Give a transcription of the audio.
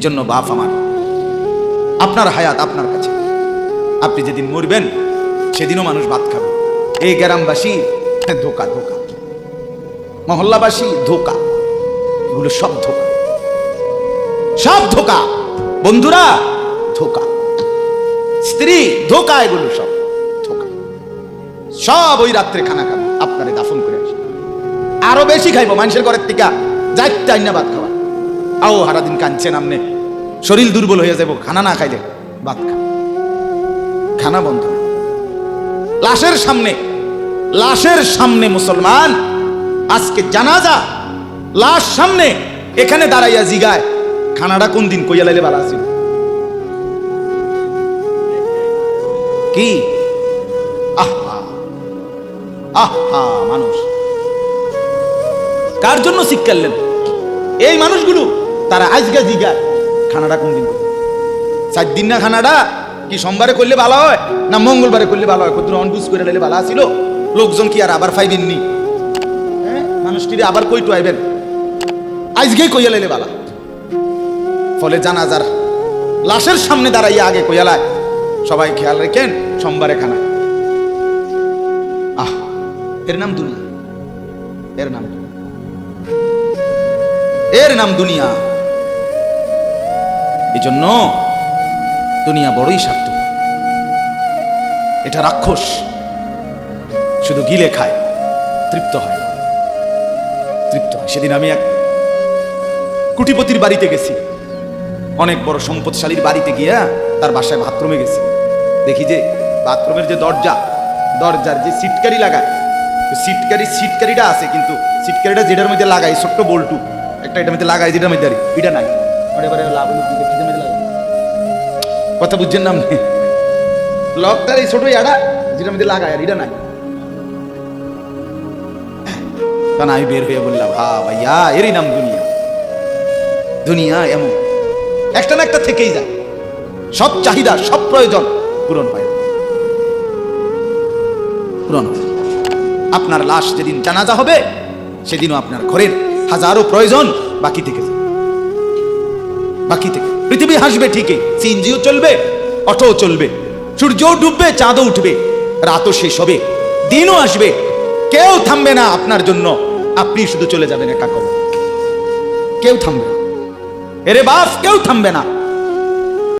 এজন্য বাপ আমার, আপনার হায়াত আপনার কাছে। আপনি যেদিন মরবেন সেদিনও মানুষ ভাত খাবে। এই গ্রামবাসী ধোকা, ধোকা, মহল্লাবাসী ধোকা, এগুলো সব ধোকা, সব ধোকা। বন্ধুরা ধোকা, স্ত্রী ধোকা, এগুলো সব ধোকা। সব ওই রাত্রে খানা খাবে, আপনারে দাফন করে আসে। আরো বেশি খাইব মানুষের ঘরের থেকে যাইতে আইনা ভাত খাওয়া। আও সারাদিন কাঁদছেন আমনে, শরীর দুর্বল হয়ে যাব, খানা না খাইলে ভাত খা, খানা বন্ধ। লাশের সামনে, লাশের সামনে মুসলমান আজকে জানাজা, লাশ সামনে, এখানে দাঁড়াইয়া জিগায় খানাটা কোন দিন কইয়া লাইলে ভালো আছিল। কি আহা আহা, মানুষ কার জন্য শিক্ষালেন? এই মানুষগুলো তারা আজকে জিগায় খানাটা কোন দিন, 4 দিন না খানাটা কি সোমবারে করলে ভালো হয় না মঙ্গলবারে করলে ভালো হয়? কত অনবুঝ করে লাইলে ভালো ছিল। লোকজন কি আর আবার ফাইবেননি? মানুষটিরে আবার কইটু আইবেন, আজকেই কইয়া লাইলে ভালো। ফলে জানাজার লাশের সামনে দাঁড়াইয়া আগে কইয়া লাই, সবাই খেয়াল রেখেন সোমবারে খানা। আহ, এর নাম দুনিয়া, এর নাম, এর নাম দুনিয়া। এই জন্য দুনিয়া বড়ই স্বার্থ, এটা রাক্ষস, শুধু গিলে খায়, তৃপ্ত হয়, তৃপ্ত হয়। সেদিন আমি এক কুটিপতির বাড়িতে গেছি, অনেক বড় সম্পদশালীর বাড়িতে গিয়া তার বাসায় বাথরুমে গেছি। দেখি যে বাথরুমের যে দরজা, দরজার যে সিটকারি লাগায়, সিটকারিটা আছে, কিন্তু সিটকারিটা যেটার মধ্যে লাগাই ছোট্ট বল্টু একটা, এটার মধ্যে লাগাই, যেটার মধ্যে এটা নাই। কথা বুঝছেন না আপনি? লকটার এই ছোট ইয়াটা যেটার মধ্যে লাগায়, আর এটা নাই। কারণ আমি বের হয়ে বললাম, ভাইয়া এরই নাম দুনিয়া। দুনিয়া এমন একটা না একটা থেকেই যায়, সব চাহিদা সব প্রয়োজন পূরণ হয়, পূরণ হয়। আপনার লাশ যেদিন জানাজা হবে সেদিনও আপনার ঘরের হাজারো প্রয়োজন বাকি থেকে যায়, বাকি থেকে। পৃথিবী হাসবে ঠিকই, সিএনজিও চলবে, অটো চলবে, সূর্যও ডুববে, চাঁদও উঠবে, রাতও শেষ হবে, দিনও আসবে, কেউ থামবে না আপনার জন্য। আপনি শুধু চলে যাবেন একা কবরে, কেউ থামবে না। এরে বাপ, কেউ থামবে না।